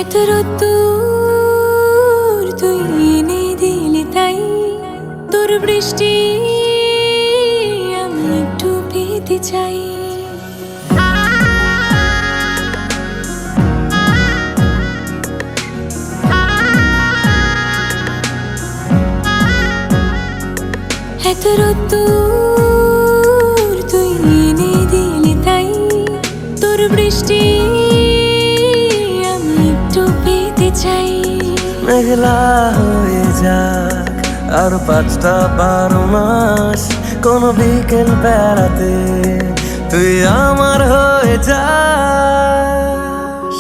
এত রোদ্দুর তুই এনে দিলি তাই তোর বৃষ্টি আমি একটু পেতে চাই। এত রোদ্দুর তুই এনে দিলি তাই তোর বৃষ্টি আমি একটু পেতে চাই। মেঘলা হয়ে যাক আর 5টা 12 মাস, কোন বিকেল বেড়াতে তুই আমার হয়ে যাস।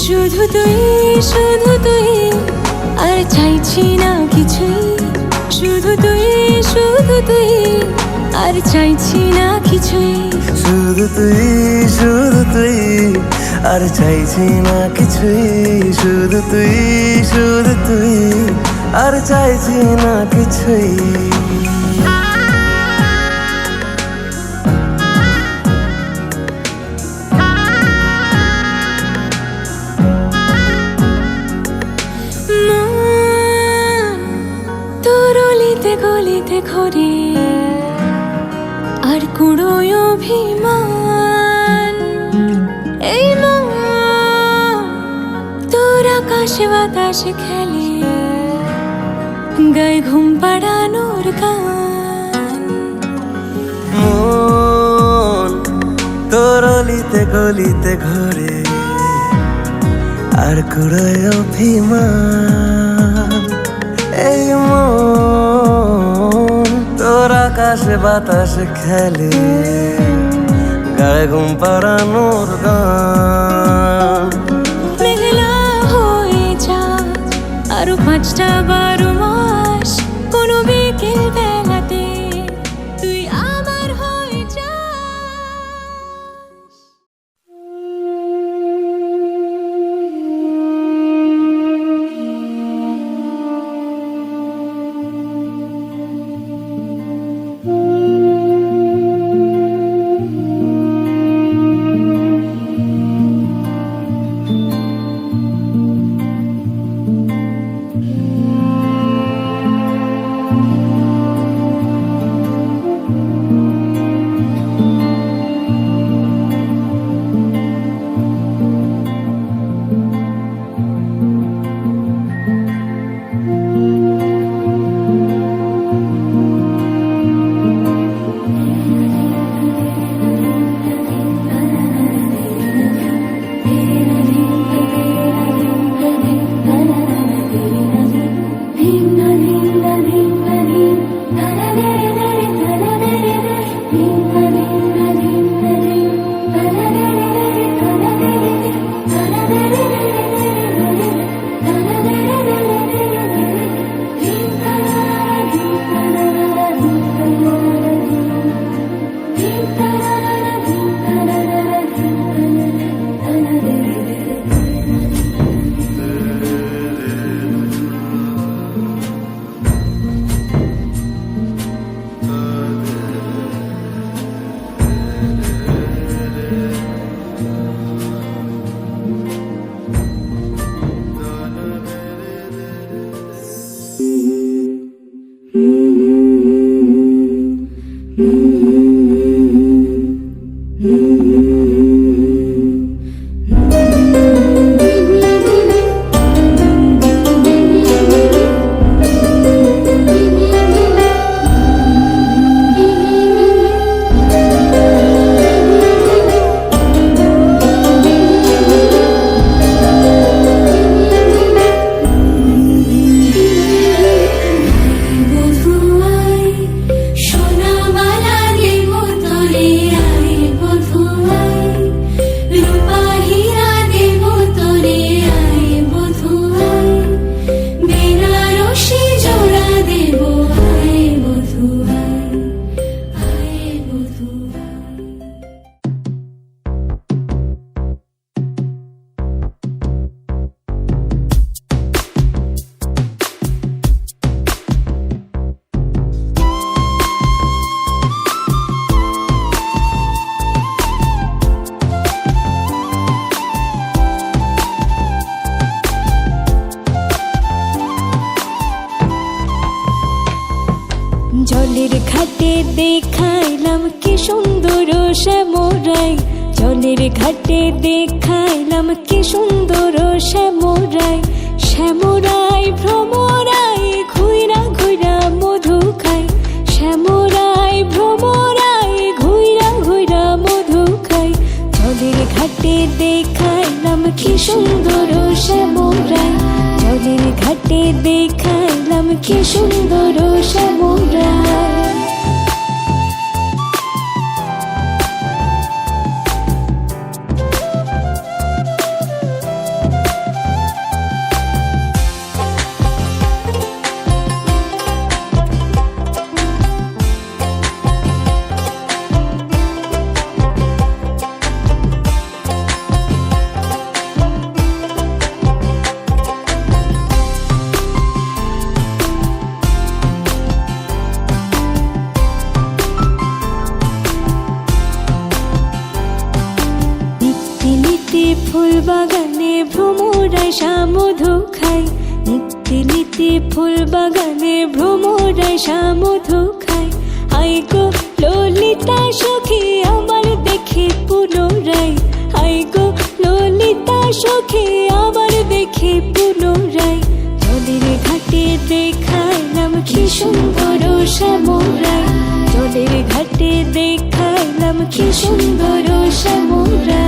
শুধু তুই আর চাইছি না কিছুই, শুধু তুই আর চাইছি না কিছুই। শুধু তুই আর চাইছি না কিছুই, শুধু তুই আর চাইছি না কিছুই। তোর অলিতে গলিতে ঘরে আর কুড়োয় অভিমান, এই মন তোর আকাশে বাতাসে খেলে গায়ে ঘুম পাড়ানোর গান। মন তোর অলিতে গলিতে ঘরে আর কুড়োয় অভিমান, এই মন তোর আকাশে বাতাসে খেলে গায়ে ঘুম পাড়ানোর গান। মেঘলা হয়ে যা আরো 5টা 12 মাস, কোনো বিকেল বেলাতে তুই আমার হয়ে যা। সুন্দর শ্যামরাই, জলের ঘাটে দেখাইলাম কি সুন্দর শ্যামরাই। শ্যামরাই ভ্রমরাই ঘুইরা ঘুইরা মধু খাই, শ্যামরাই ভ্রমরাই ঘুইরা ঘুইরা মধু খাই। জলের ঘাটে দেখাইলাম কি সুন্দর শ্যামরাই, জলের ঘাটে দেখাইলাম কি সুন্দর শ্যামরাই। ফুল বাগানে ভ্রমরাই মধু খাই, নিত্যি নিত্যি ফুল বাগানে ভ্রমরাই মধু খাই। আই গো ললিতা সখী আমার দেখি পুনরাই, আই গো ললিতা সখী আমার দেখি পুনরাই। জলের ঘাটে দেখাইলাম কি সুন্দর শ্যামরাই, জলের ঘাটে দেখাইলাম কি সুন্দর শ্যামরাই।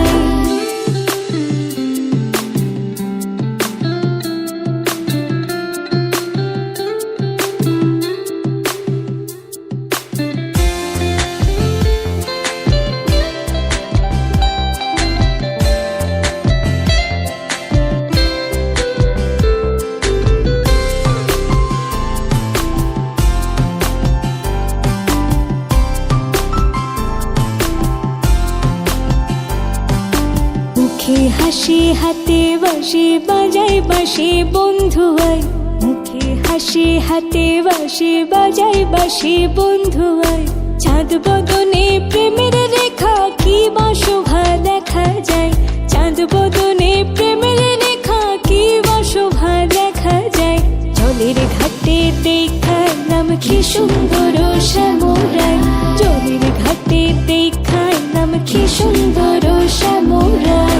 মুখে হাসি হাতে বাঁশি বাজাই বাঁশি বন্ধু আয়, মুখে হাসি হাতে বাঁশি বাজাই বাঁশি বন্ধু আয়। চাঁদ বদনে প্রেমের রেখা কি বা শোভা দেখা যায়, চাঁদ বদনে প্রেমের রেখা কি বা শোভা দেখা যায়। জলের ঘাটে দেখাইলাম কি সুন্দর শ্যামরাই, জলের ঘাটে দেখাইলাম কি সুন্দর শ্যামরাই।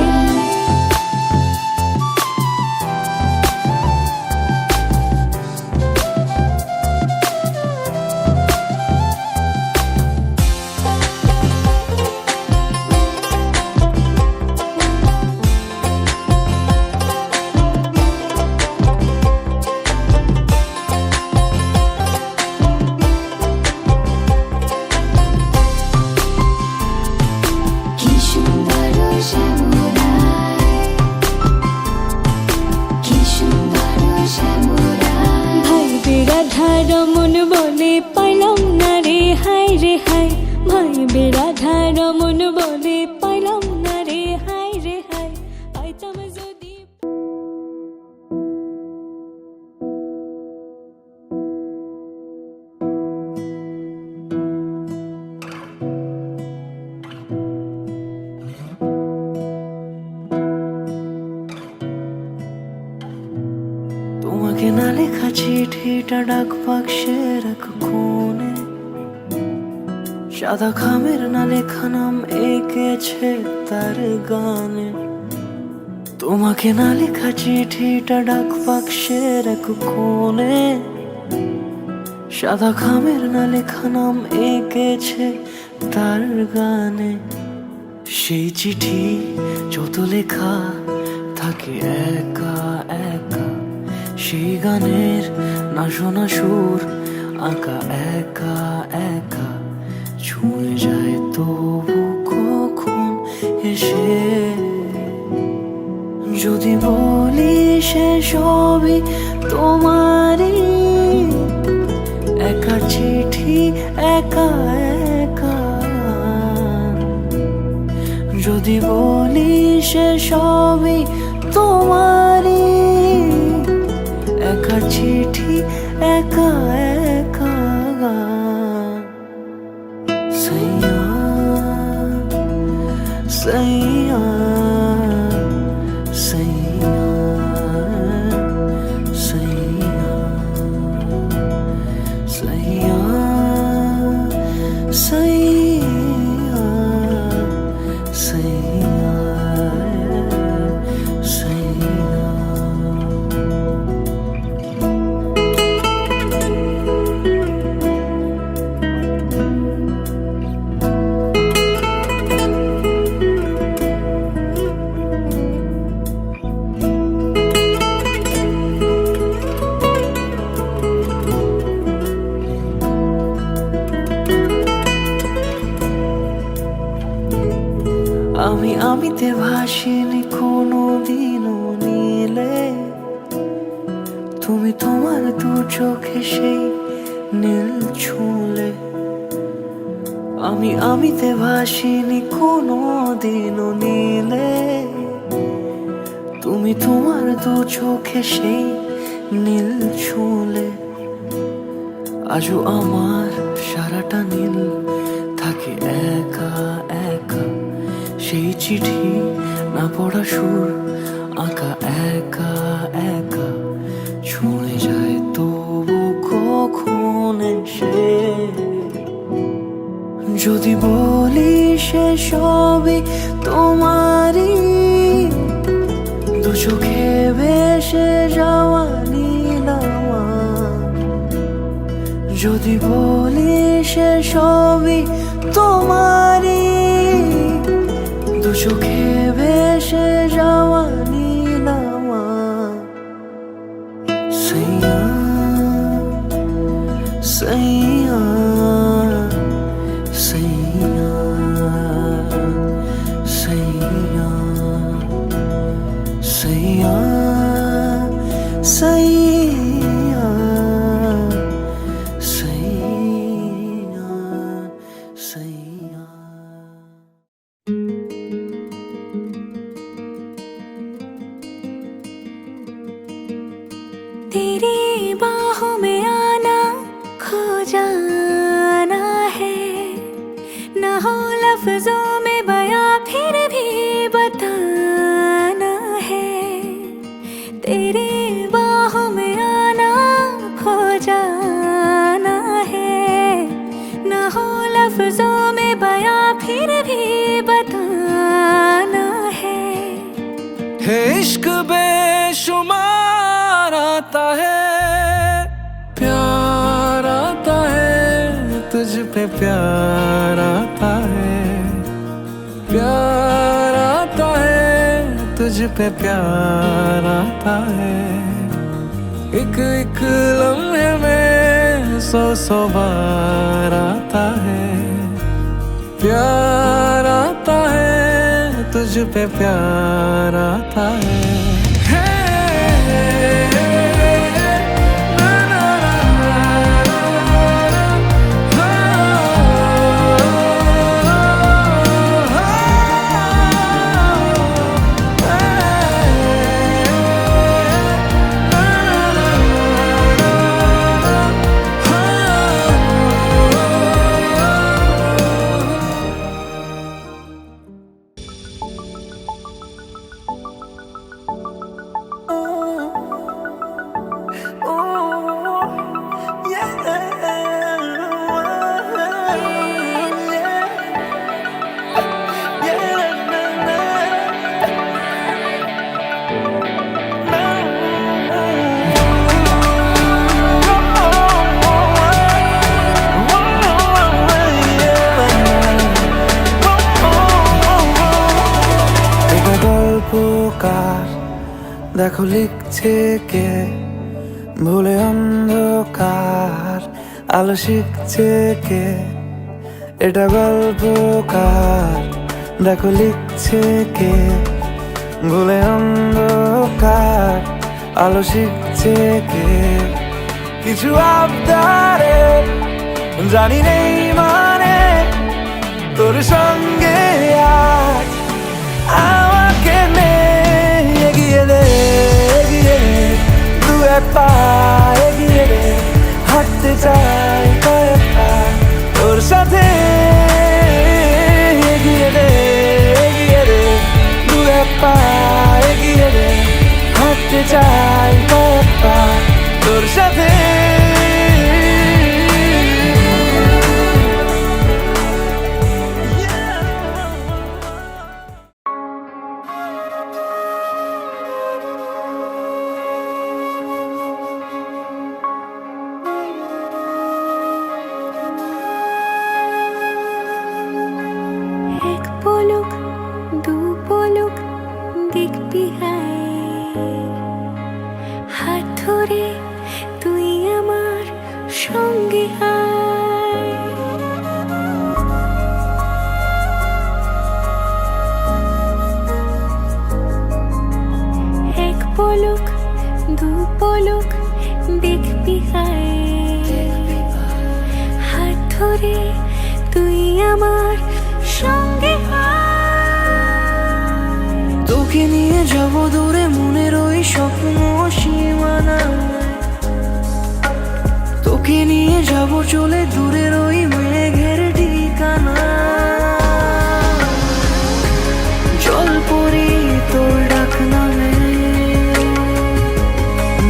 রমন বলে পাইলাম না রে হাই রে হাই, ভাই বেড়াধা রমন বলে পাইলাম না রে হাই রে হাই। পাইতাম যদি তোমাকে না লেখা চিঠিটা ডাক বাক্সের এক কোণে, সাদা খামের না লেখা নাম এঁকেছে তার গানে। তোমাকে না লেখা চিঠিটা ডাক বাক্সের এক কোণে, সাদা খামের না লেখা নাম এঁকেছে তার গানে। সেই চিঠি যত লেখা থাকে একা একা, সেই গানের না শোনা সুর আঁকা একা একা। ছুঁয়ে যায় তবু কখন এসে, যদি বলি সে সবই তোমারই, একা চিঠি একা একা। যদি বলি সে সবই তোমারই, একা চিঠি একা একা। সৈয়া সৈয়া সৈয়া সৈয়া সৈয়া সৈয়া। আমিতে ভাসিনি কোনো দিনও নীলে, তুমি তোমার দু চোখে সেই নীল ছুঁলে। আমিতে ভাসিনি কোনো দিনও নীলে, তুমি তোমার দু চোখে সেই নীল ছুঁলে। আজও আমার সারাটা নীল থাকে একা একা, সেই চিঠি না পড়া সুর আঁকা একা একা, ছুঁয়ে যায় তবু কখন এসে। যদি বলি সে সবই তোমারই, দু চোখে ভেসে যাওয়া নীল আমার। যদি বলি সে সবই তোমারই, দু চোখে ভেসে যাওয়া নীল আমার। সাইয়া সাইয়া সাইয়া সাইয়া সাইয়া সাইয়া সাইয়া সাইয়া। तेरी बाहों में आना खो जाना है, न हो लफ्जों में बयां फिर भी बताना है। तेरी बाहों में आना खो जाना है, न हो लफ्जों में बयां फिर भी बताना है। इश्क बेशुमार आता है, प्यार आता है, तुझ पे प्यार आता है, प्यार आता है, तुझ पे प्यार आता है। एक एक लम्हे में सौ सौ बार आता है, प्यार आता है, तुझ पे प्यार आता है। দেখো লিখছে কে, ভুলে অন্ধকার আলো শিখছে কে। এটা গল্পকার, দেখো লিখছে কে, ভুলে অন্ধকার আলো শিখছে কে। কিছু আবদারে জানি নেই মানে, তোর সঙ্গে আজ আমাকে নে। এগিয়ে দে দু এক পা, এগিয়ে দে হাঁটতে চাই কয়েক পা তোর সাথে। এগিয়ে দে দু এক পা, এগিয়ে দে হাঁটতে চাই কয়েক পা তোর সাথে। দেখবি হাত ধরে তুই আমার সঙ্গে আয়। পলক দু পলক দেখবি হায়, হাত ধরে তুই আমার সঙ্গে তোকে নিয়ে যাব দূরে মনের ওই স্বপ্ন সীমানায়, তোকে নিয়ে যাব চলে দূরের ওই মেঘের ঠিকানা। জল পরি তোর ডাক নামে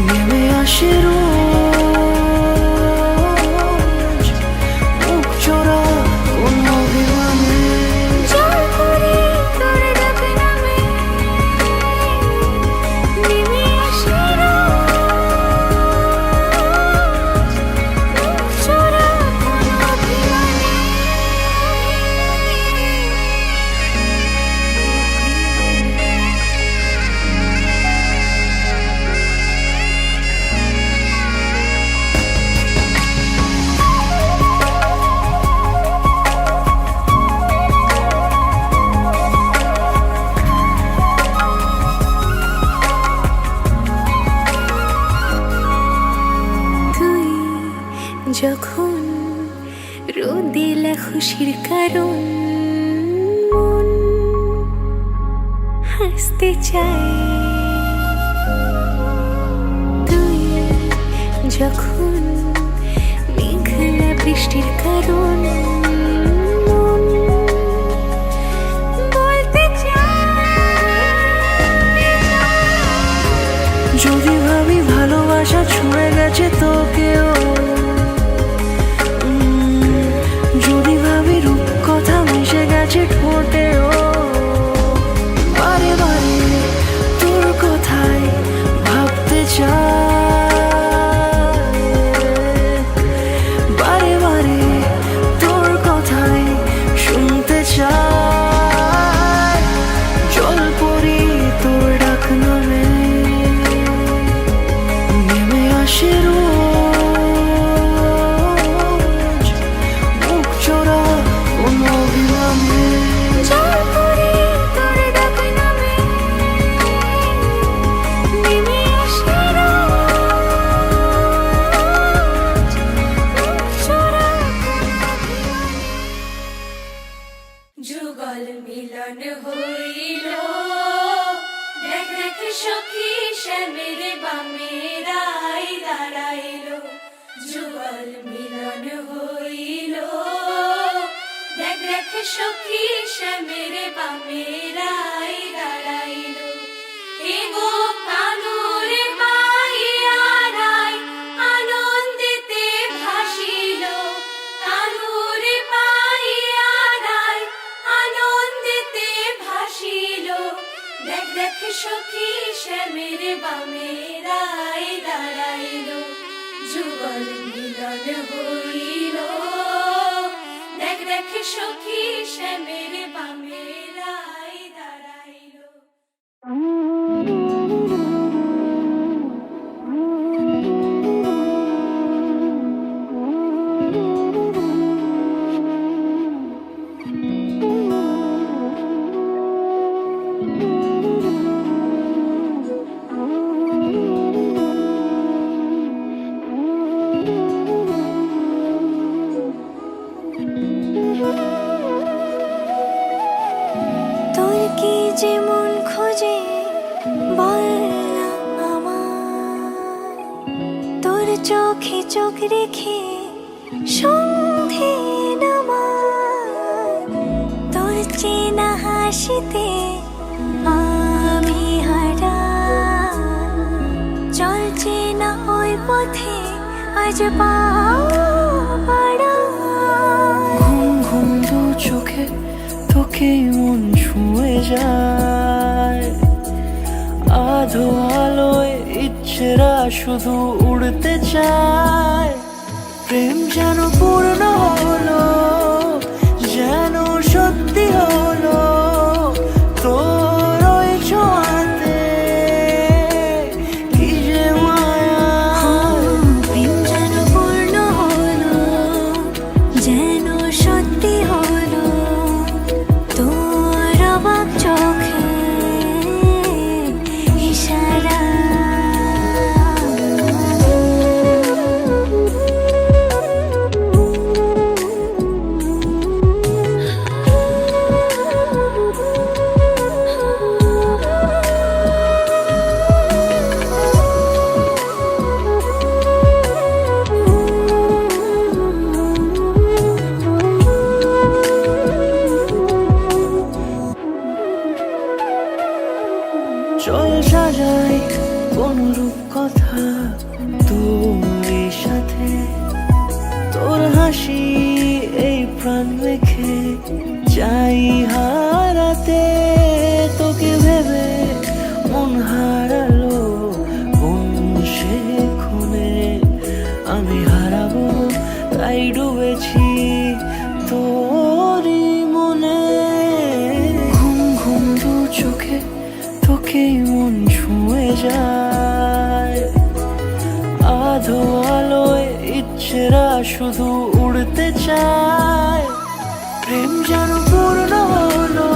নেমে আসে রোজ, মুখ চোরা কোন অভিমানে। জল পরি তোর ডাক নামে নেমে আসে রোজ, মুখ চোরা কোন অভিমানে। তুই যখন রোদেলা খুশির কারণ মন হাসতে চায়, তুই যখন মেঘলা বৃষ্টির কারণ মন বলতে চায়। যদি ভাবি ভালোবাসা ছুঁয়ে গেছে তোকেও, যদি ভাবি রূপ কথা মিশে গেছে ঠোঁটেও, বারে বারে তোর কথাই ভাবতে চাই, বারে বারে তোর কথাই শুনতে চাই। জল পরি তোর ডাক নামে নেমে আসে রোজ, মুখ চোরা কোন অভিমানে। জল পরি তোর ডাক নামে নেমে আসে রোজ, মুখ চোরা কোন অভিমানে। যুগল মিলন হইল, দেখ দেখ সখী শ্যামের বামে রাই দাঁড়াইল। যুগল মিলন হইল, দেখ দেখ সখী শ্যামের বামে রাই দাঁড়াইল। এগো কানুর মাইয়া রাই আনন্দিতে ভাসিল, কানুর মাইয়া রাই আনন্দিতে ভাসিল। দেখ দেখ সখী শ্যামের বামে রাই দাঁড়াইল। যুগল মিলন হইল, দেখ দেখ সখী শ্যামের বামে রাই দাঁড়াইল। তোর কি যে মন খোঁজে বল না আমায়, তোর চোখে চোখ রেখে সন্ধে নামায়। তোর চেনা হাসিতে আমি হারাই, চল চেনা ওই পথে আজ পাও বাড়াই। ঘুম ঘুম দু চোখে তোকে মন ছুঁয়ে যায়, আধো আলোয় ইচ্ছেরা শুধু উড়তে চায়। প্রেম যেন পূর্ণ হলো, যেন সত্যি হলো তোর ওই ছোঁয়াতে, কি যে মায়া। প্রেম যেন পূর্ণ হলো, যেন সত্যি হলো তোর অবাক চোখে ইশারা। চল সাজাই কোন রূপ কথা তোর সাথে, তোর হাসি এই প্রাণ রেখে চাই হারাতে। তোকে ভেবে মন হারালো কোন সে খুনে, আমি হারাবো তাই ডুবেছি তোরই মনে। ঘুম ঘুম দু চোখে তোকেই মন ছুঁয়ে যায়, আধো আলোয় ইচ্ছেরা শুধু উড়তে চায়। প্রেম যেন পূর্ণ হলো